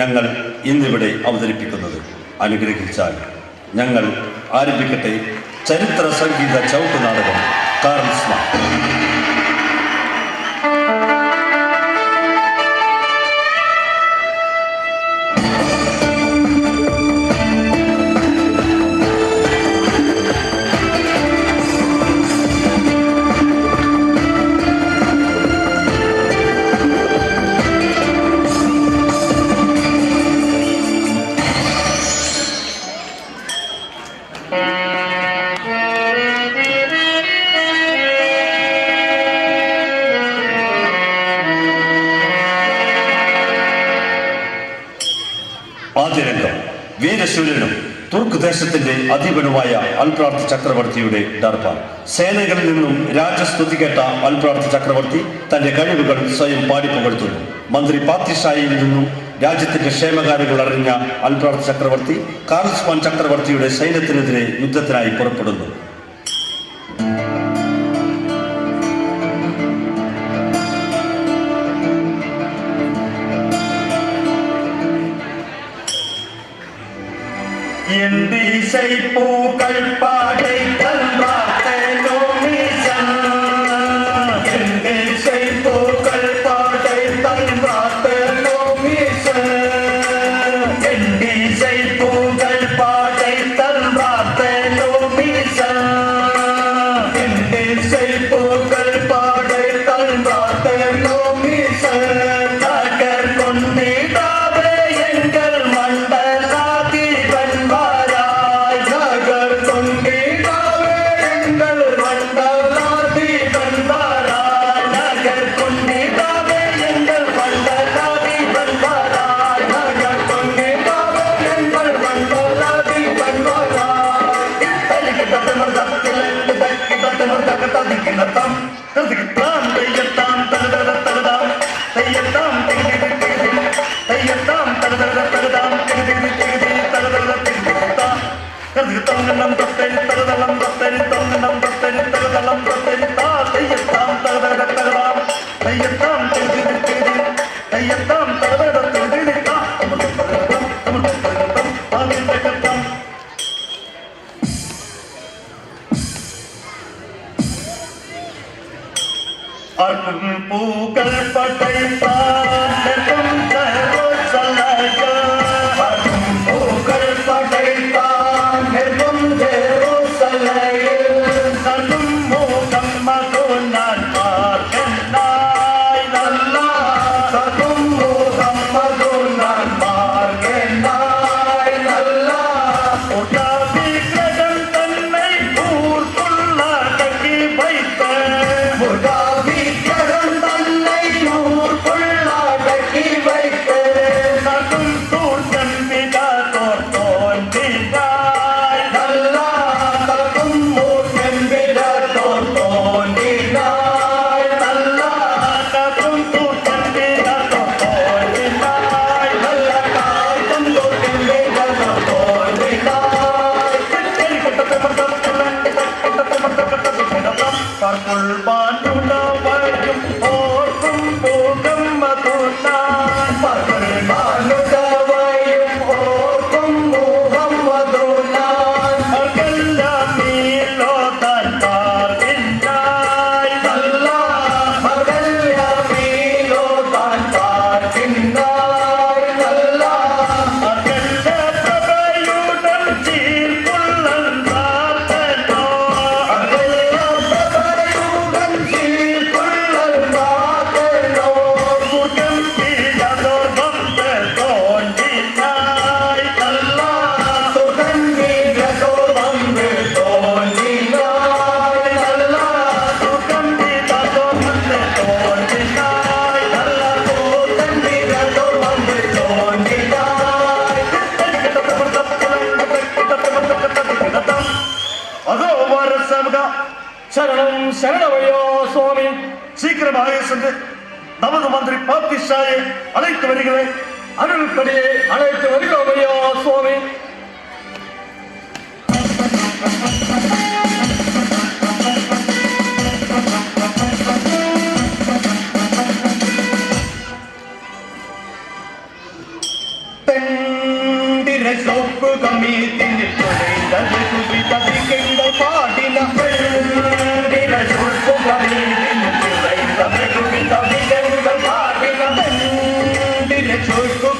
ഞങ്ങൾ ഇന്നിവിടെ അവതരിപ്പിക്കുന്നത്. അനുഗ്രഹിച്ചാൽ ഞങ്ങൾ ആരംഭിക്കട്ടെ ചരിത്ര സംഗീത ചവിട്ട് നാടകം കാർൽസ്മ. ആദ്യരംഗം വീരശൂരനും തുർക്ക് ദേശത്തിന്റെ അധിപനുമായ അൽപ്രാർത്ത് ചക്രവർത്തിയുടെ ദർബാർ. സേനകളിൽ നിന്നും രാജസ്തുതി കേട്ട അൽപ്രാർത്ത് ചക്രവർത്തി തന്റെ കഴിവുകൾ സ്വയം പാടിപ്പുകഴ്ത്തുന്നു. മന്ത്രി പാത്തിഷായിൽ നിന്നും രാജ്യത്തിന്റെ ക്ഷേമകാര്യങ്ങൾ അറിഞ്ഞ അൽപ്രാർത്ത് ചക്രവർത്തി കാർൽസ്മാൻ ചക്രവർത്തിയുടെ സൈന്യത്തിനെതിരെ യുദ്ധത്തിനായി പുറപ്പെടുന്നു. எண்டிசை பூக்கள் பாடைகள் வார்த்தனோமிசன் எண்டிசை பூக்கள் பாடைகள் வார்த்தனோமிசன் எண்டிசை பூக்கள் பாடைகள் வார்த்தனோமிசன் எண்டிசை பூக்கள் பாடைகள் வார்த்தனோமிசன் நகர் கொண்டிடாவே எங்கள் மண்டலாதி பூக்கள் படைத்தான் பூக்கள் படைத்தான் சலும் மோகம் மகுனான் மார்கனாய் நல்லா சலும் மோகம் மகுனான் மார்கனாய் நல்லா உடாவி கிரகம் தன்னை ஊர்க்குள்ளடக்கி வைத்த சரணம் சரணமையோ சுவாமி, சீக்கிரமாக சென்று நமது மந்திரி பாத்திஷாயை அழைத்து வருகிறேன். அருள்படியை அழைத்து வருகிறோம் ஐயா சுவாமி.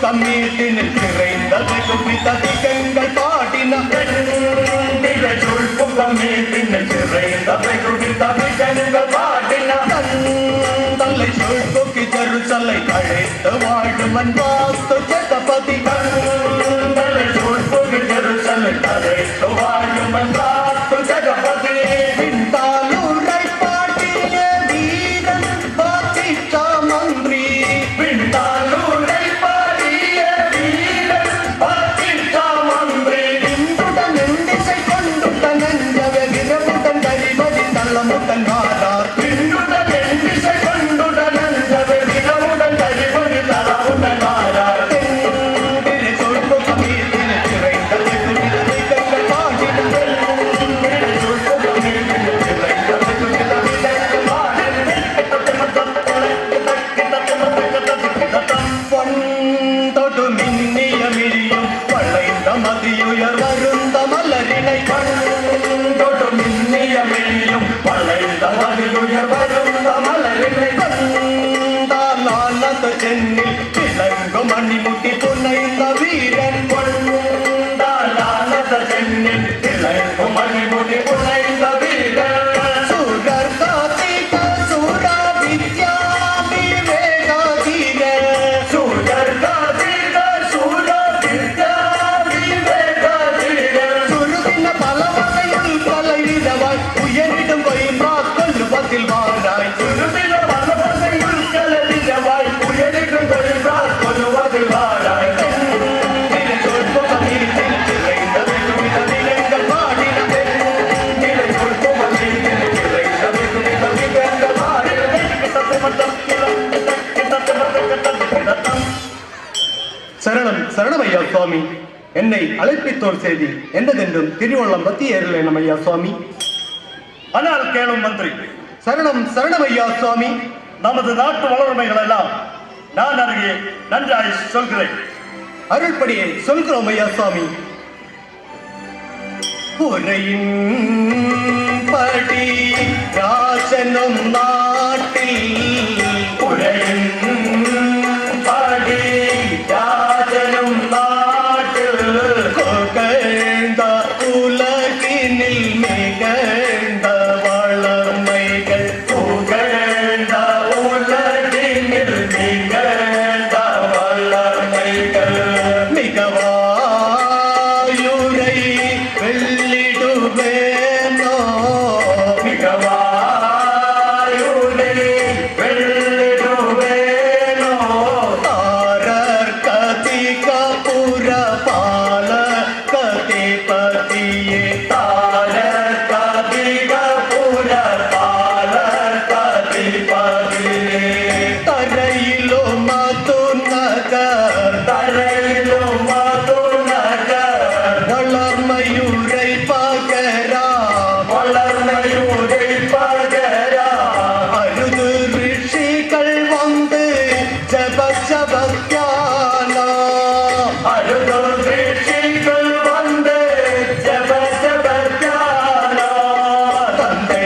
கம்மீட்டினில் நிறைந்தது குவித்த திகங்கள் பாடின தந்தை சொல்பொக்கி ஜெருசலை அழைத்து வாழுமன் வாஸ்து ஜெகபதி தந்தை சொல்பொக்கி ஜெருசலை அழைத்து வாழுமன் வாஸ்து ஜெகபதி பின்தாலூரை பாட்டிய வீரன் பாத்திச்சா மந்திரி பின்தாலூரை பாடிய வீரன் பாத்திச்சா மந்திரி இன்புடன் எண்டிசை கொண்டுடன் நெஞ்சவ விரவுடன் கரிபடி தள்ளமுடன் வாரார் பின்னுடன் எண்டிசை கொண்டுடன் நெஞ்சவ விரவுடன் கரிபடி தள்ளமுடன் வாரார் தென்கிரி சொல்பு கமீட்டின சிறைந்தது குடித திகங்கள் பாடின தென்கிரி சொல்பு கமீட்டின சிறைந்தது குடித திகங்கள் பாடின பொன்தொடு மின்னிய மிழியும் வளைந்த மதியுயர் வருந்த மலரினை பொன்தொடு மின்னிய மிழியும் வளைந்த மதியுயர் வருந்த மலரினை கொண்டாலானது சென்னில் விளங்கும் மணிமுட்டி புனைந்த வீரன் கொண்டாலானது சென்னில் விளங்கும் மணிமுட்டி புனைந்த வீரன் சூரர் காத்திக சூரா வித்யா விவேகாதீர சூரர் காத்திக சூரா வித்யா விவேகாதீர சுருதின பலவகையில் கலையிடவாய் உயரிடும் பொய்மா கொல்லுவதில் வாராய் சுருதின பலவகையில் கலையிடவாய் உயரிடும் பொய்மா கொல்லுவதில் வாராய் திரு சொல்புகமீர் திரைந்தது குவித திகங்கள் பாடின திரு சொல்புகமீர் திரைந்தது குவித திகங்கள் பாடின சரணம் சரணமையா சுவாமி என்னை அழைப்பித்தோர் செய்தி என்னதென்றும் திருவள்ளம் பத்தி ஏறலேன் ஐயா சுவாமி ஆனால் கேளும் மந்திரி, சரணம் சரணமையா சுவாமி நமது நாட்டு வளர்மைகள் எல்லாம் நான் அருகே நன்றாய் சொல்கிறேன். அருள்படியை சொல்கிறோம் ஐயா சுவாமி. உரையின் படி ராசனும் நாட்டில் உரையின் படி ராசனும் நாட்டில் புகழ்ந்த உலகினில் மிகழ்ந்த வளமைகள் புகழ்ந்த உலகினில் மிகழ்ந்த வளமைகள் மிகவாயுரை வெள்ளிடுவேனோ மிகவாயுரை வெள்ளிடுவேனோ தாரர் கதிக புற பால கதிபதியே தாரர் கதிக புற பால கதிபதியே தரையிலோ மது நகர் தரையிலோ மது நகர் வளர்மையுரை பகரா வளர்மையுரை பகரா அருது ரிஷிகள் வந்து ஜப ஜபத்யானா அருது ரிஷிகள் வந்து ஜப ஜபத்யானா தந்தே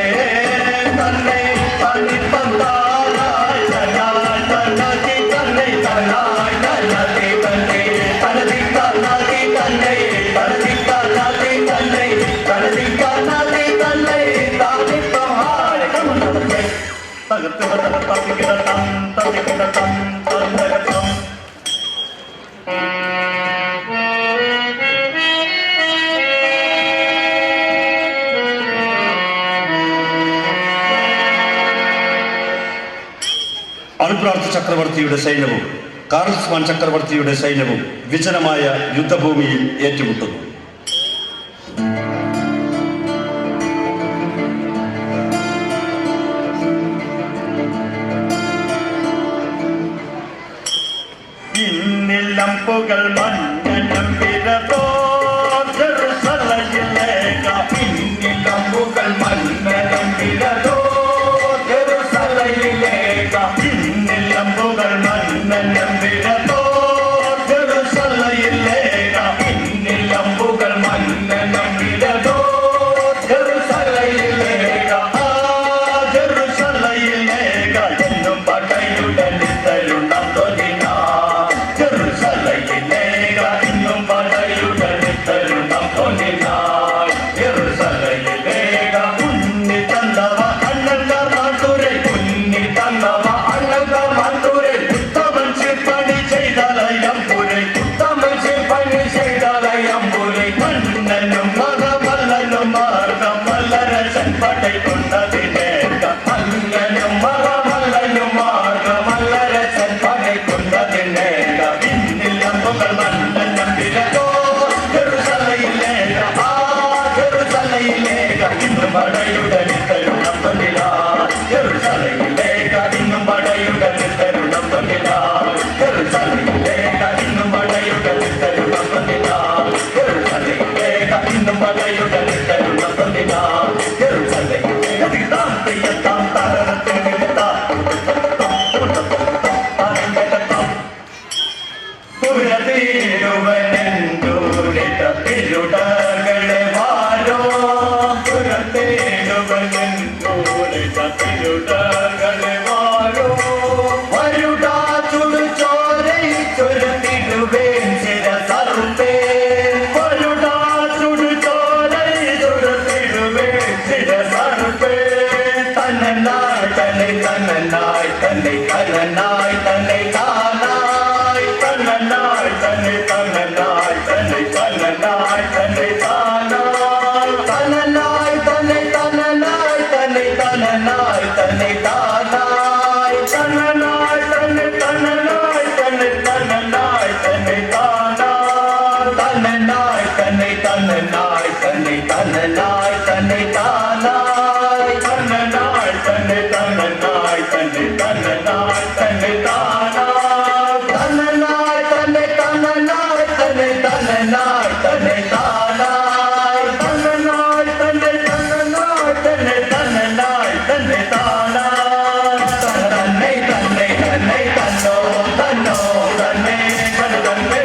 தன்னை தனிப்பந்தாளாய் தன்னாய் தன்னதி தன்னை தன்னாய் தன்னதி தன்னை தனதி தன்னதி தன்னை தனதி தன்னதி தன்னை தனதி தன்னதி தன்னை தாதி பஹாய் கமனதே தகத்து வதன ததிகிதம் ததிகிதம் தந்தகதம் അൽബ്രാർത്ത് ചക്രവർത്തിയുടെ സൈന്യവും കാർൽസ്മാൻ ചക്രവർത്തിയുടെ സൈന്യവും വിജനമായ യുദ്ധഭൂമിയിൽ ഏറ്റുമുട്ടുന്നു. ഇന്നില്ലം പുകൾ മന്നനം വിരതോ ജെറുസലയിലേക ഇന്നില്ലം പുകൾ മന്നനം വിരതോ ജെറുസലയിലേക ഇന്നില്ലം പുകൾ മന്നനം വിരതോ ജെറുസലയിലേക ഇന്നില്ലം പുകൾ മന്നനം വിരതോ ജെറുസലയിലേക ആ ജെറുസലയിലേക എന്നും പടയുടൻ ഇത്തരുണം തൊലിനാ ജെറുസലയിലേക തിരുടകളെ വാരോ വരുടാ ചുടുചോരൈ ചൊരുത്തിടുവേൻ ശിരസറുപ്പേ വരുടാ ചുടുചോരൈ ചുടുത്തിടുവേ ശിരസറുപ്പേ തന്നനായ് തന്നെ തന്നനായ് തന്നെ തന്നനായ് തന്നെ താനായ് തന്നനായ് തന്നെ തന്നനായ് തന്നെ തന്നനായ് തന്നെ താനായ് തന്നനായ് തന്നെ തന്നനായ് തന്നെ തന്നനായ് തന്നെ താനായ് തന്നനായ് തന്നെ തന്നനായ് തന്നെ തന്നനായ് തന്നെ താനായ് തന്നനായ് തന്നെ തന്നനായ് തന്നെ തന്നനായ് തന്നെ താനായ് തന്നനായ് തന്നെ തന്നനായ് തന്നെ തന്നനായ് തന്നെ താനായ് തന്നനായ് തന്നെ തന്നനായ് തന്നെ തന്നനായ് തന്നെ താനായ് തന്നനായ് തന്നെ തന്നനായ് തന്നെ തന്നനായ് തന്നെ താനായ് തന്നെ തന്നെ തന്നെ തന്നോ തന്നോ തന്നെ തന്നെ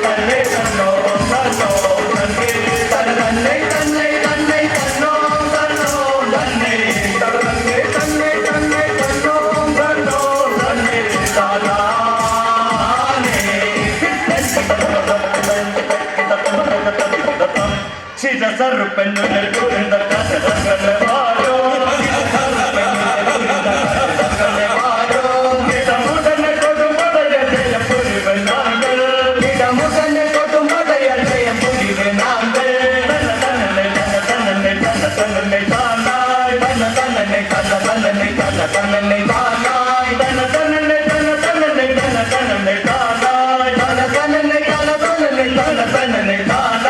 തന്നെ തന്നോ തന്നോ തന്നെ തന്നെ തന്നെ തന്നെ തന്നോ തന്നോ തന്നെ തന്നെ തന്നെ തന്നെ തന്നോ തന്നോ തന്നെ താനാനേ ശിരസറുപ്പനുടെ കുരുണ്ട കഥകളെ വാരോ ഇടമുടനെ കൊടുമടയ ജയപുരിവൻ നാങ്ങൾ ഇടമുഖനെ കൊട്ടുമടയ ജയം പുലിവെ നാങ്കൾ തന്നെ തന്നെ തന്നെ താനായ് തന്നെ തന്നെ കന്ന തന്നെ കന്ന തന്നെ താനായ് തന്നെ തന്നെ തന്നെ തന്നെ താനായ് കന്ന തന്നെ കന്ന തന്നെ കന്ന തന്നെ താനായ്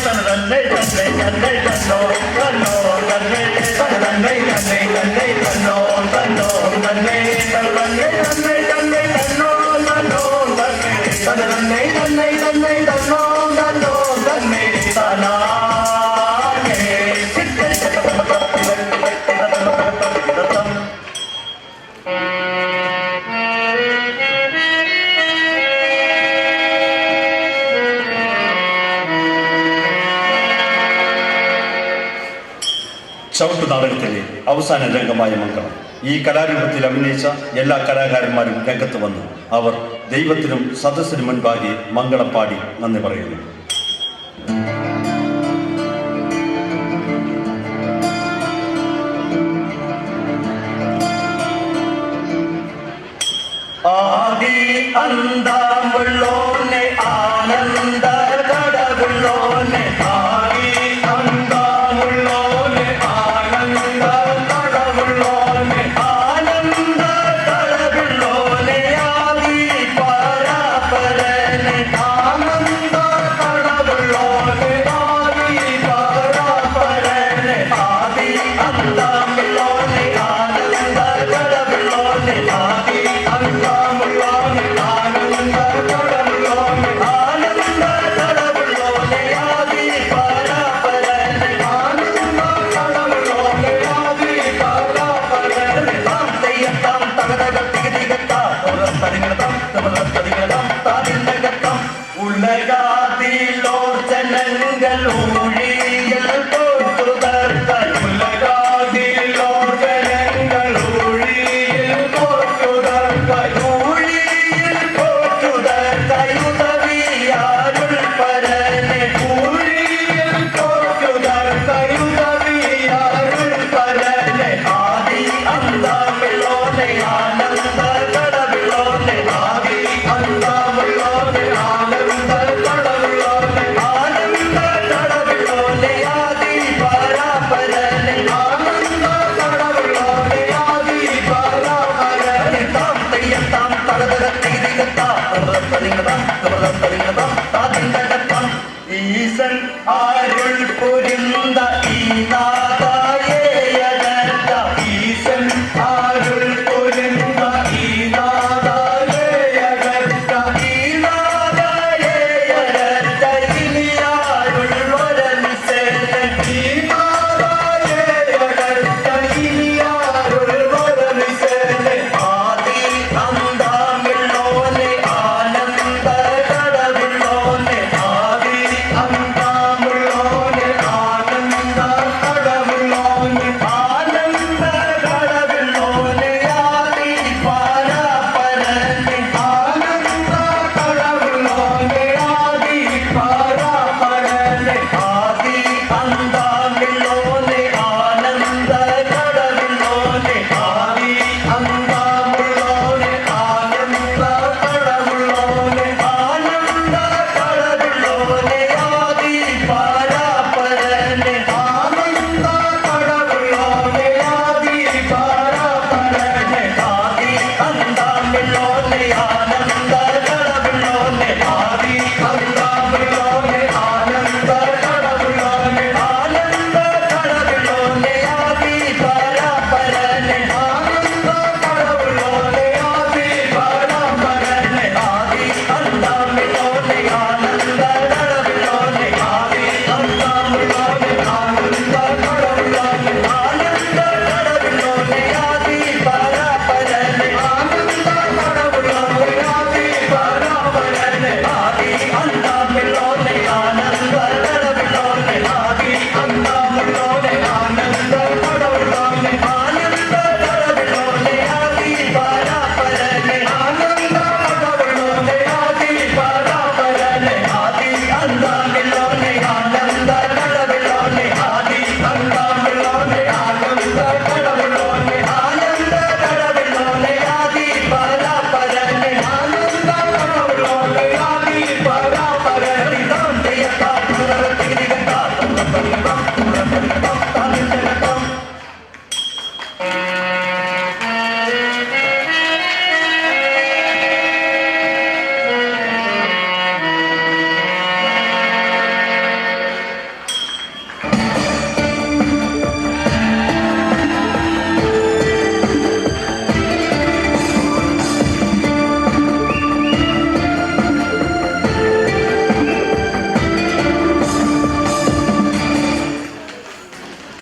തന്നെ തന്നെ തന്നെ തന്നോ തന്നോ തന്നെ തന്നെ തന്നെ തന്നെ തന്നോ തന്നോ തന്നെ തന്നെ തന്നെ തന്നെ തന്നോ തന്നോ തന്നെ തന്നെ തന്നെ തന്നെ തന്നോ തന്നോ തന്നെ താനാനേ ചവിട്ടു നാടകത്തിലെ അവസാന രംഗമായ മംഗളം. ഈ കലാരൂപത്തിൽ അഭിനയിച്ച എല്ലാ കലാകാരന്മാരും രംഗത്ത് വന്നു. അവർ ദൈവത്തിനും സദസ്സിനും മുൻപാകെ മംഗളം പാടി നന്ദി പറയുന്നു. ആദി അന്താം വെള്ളോ